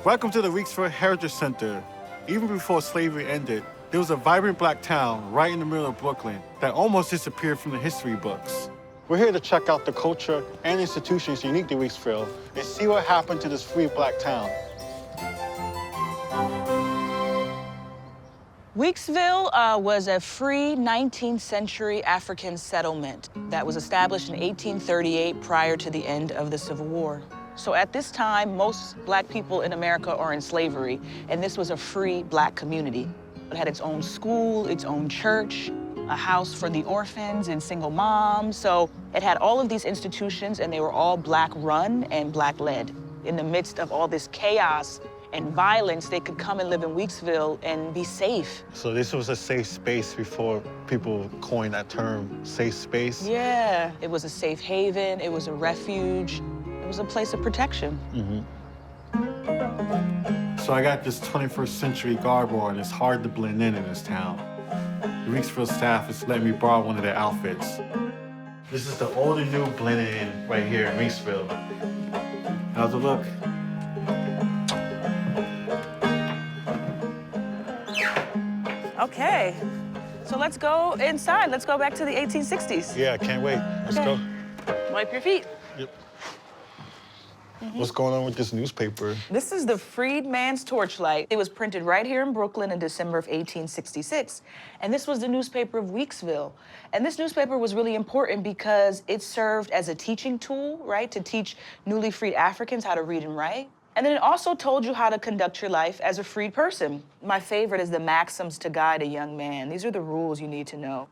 Welcome to the Weeksville Heritage Center. Even before slavery ended, there was a vibrant black town right in the middle of Brooklyn that almost disappeared from the history books. We're here to check out the culture and institutions unique to Weeksville and see what happened to this free black town. Weeksville was a free 19th century African settlement that was established in 1838 prior to the end of the Civil War. So at this time, most black people in America are in slavery, and this was a free black community. It had its own school, its own church, a house for the orphans and single moms. So it had all of these institutions, and they were all black run and black led. In the midst of all this chaos and violence, they could come and live in Weeksville and be safe. So this was a safe space before people coined that term, safe space? Yeah, it was a safe haven, it was a refuge, it was a place of protection. So I got this 21st century garb on. It's hard to blend in this town. The Weeksville staff is letting me borrow one of their outfits. This is the old and new blended in right here in Weeksville. How's it look? Okay, so let's go inside. Let's go back to the 1860s. Yeah, I can't wait. Let's go. Wipe your feet. Yep. What's going on with this newspaper? This is the Freedman's Torchlight. It was printed right here in Brooklyn in December of 1866. And this was the newspaper of Weeksville. And this newspaper was really important because it served as a teaching tool, right, to teach newly freed Africans how to read and write. And then it also told you how to conduct your life as a freed person. My favorite is the maxims to guide a young man. These are the rules you need to know.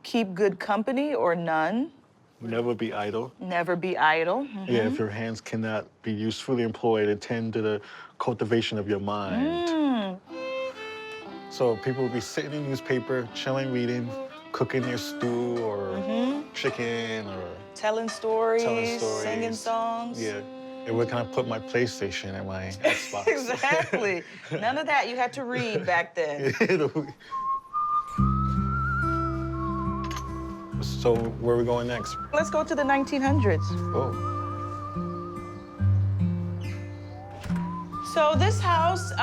Keep good company or none. Never be idle. Never be idle. Yeah, if your hands cannot be usefully employed, attend to the cultivation of your mind. So people would be sitting in the newspaper, chilling, reading, cooking their stew or chicken or Telling stories, stories, singing songs. Yeah. And where can I put my PlayStation and my Xbox? Exactly. None of that. You had to read back then. So where are we going next? Let's go to the 1900s. Oh. So this house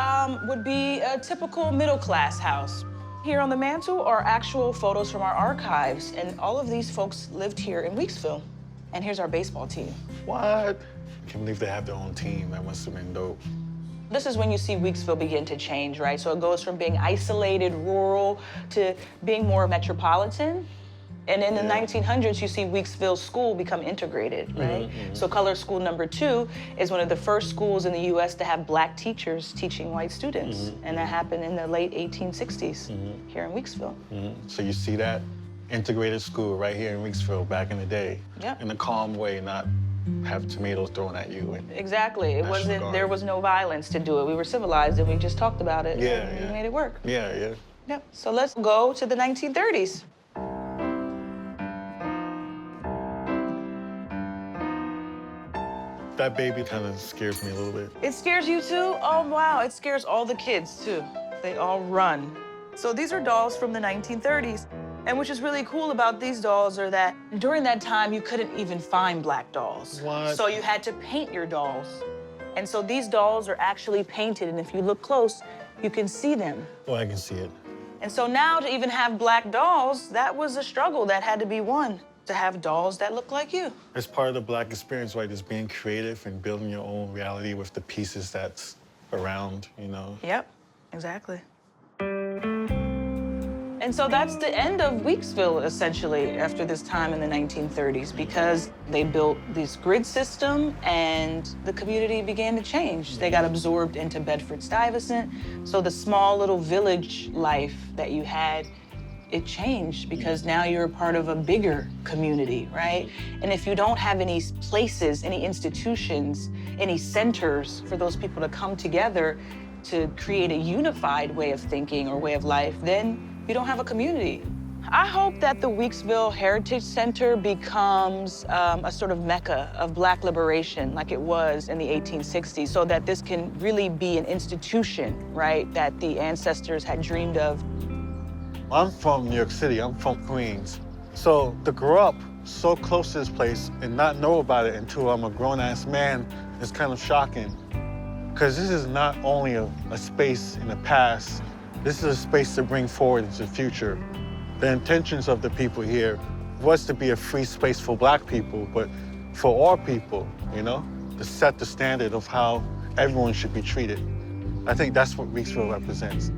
would be a typical middle-class house. Here on the mantle are actual photos from our archives, and all of these folks lived here in Weeksville. And here's our baseball team. What? I can't believe they have their own team. That must have been dope. This is when you see Weeksville begin to change, right? So it goes from being isolated, rural, to being more metropolitan. And in the 1900s, you see Weeksville School become integrated, right? So Color School #2 is one of the first schools in the US to have black teachers teaching white students. And that happened in the late 1860s here in Weeksville. So you see that integrated school right here in Weeksville back in the day. Yep. In a calm way, not have tomatoes thrown at you. And Exactly. It National wasn't, Guard. there was no violence to do it. We were civilized and we just talked about it. Yeah, and yeah. we made it work. yeah. Yep. So let's go to the 1930s. That baby kind of scares me a little bit. It scares you too? Oh, wow. It scares all the kids too. They all run. So these are dolls from the 1930s. And which is really cool about these dolls are that during that time, you couldn't even find black dolls. What? So you had to paint your dolls. And so these dolls are actually painted, and if you look close, you can see them. Oh, I can see it. And so now to even have black dolls, that was a struggle that had to be won, to have dolls that look like you. It's part of the black experience, right? Just being creative and building your own reality with the pieces that's around, you know? Yep, exactly. And so that's the end of Weeksville, essentially, after this time in the 1930s, because they built this grid system and the community began to change. They got absorbed into Bedford-Stuyvesant. So the small little village life that you had, it changed because now you're a part of a bigger community, right? And if you don't have any places, any institutions, any centers for those people to come together to create a unified way of thinking or way of life, then you don't have a community. I hope that the Weeksville Heritage Center becomes a sort of mecca of black liberation like it was in the 1860s, so that this can really be an institution, right, that the ancestors had dreamed of. I'm from New York City. I'm from Queens. So to grow up so close to this place and not know about it until I'm a grown-ass man is kind of shocking. Because this is not only a space in the past, this is a space to bring forward into the future. The intentions of the people here was to be a free space for Black people, but for all people, you know, to set the standard of how everyone should be treated. I think that's what Weeksville represents.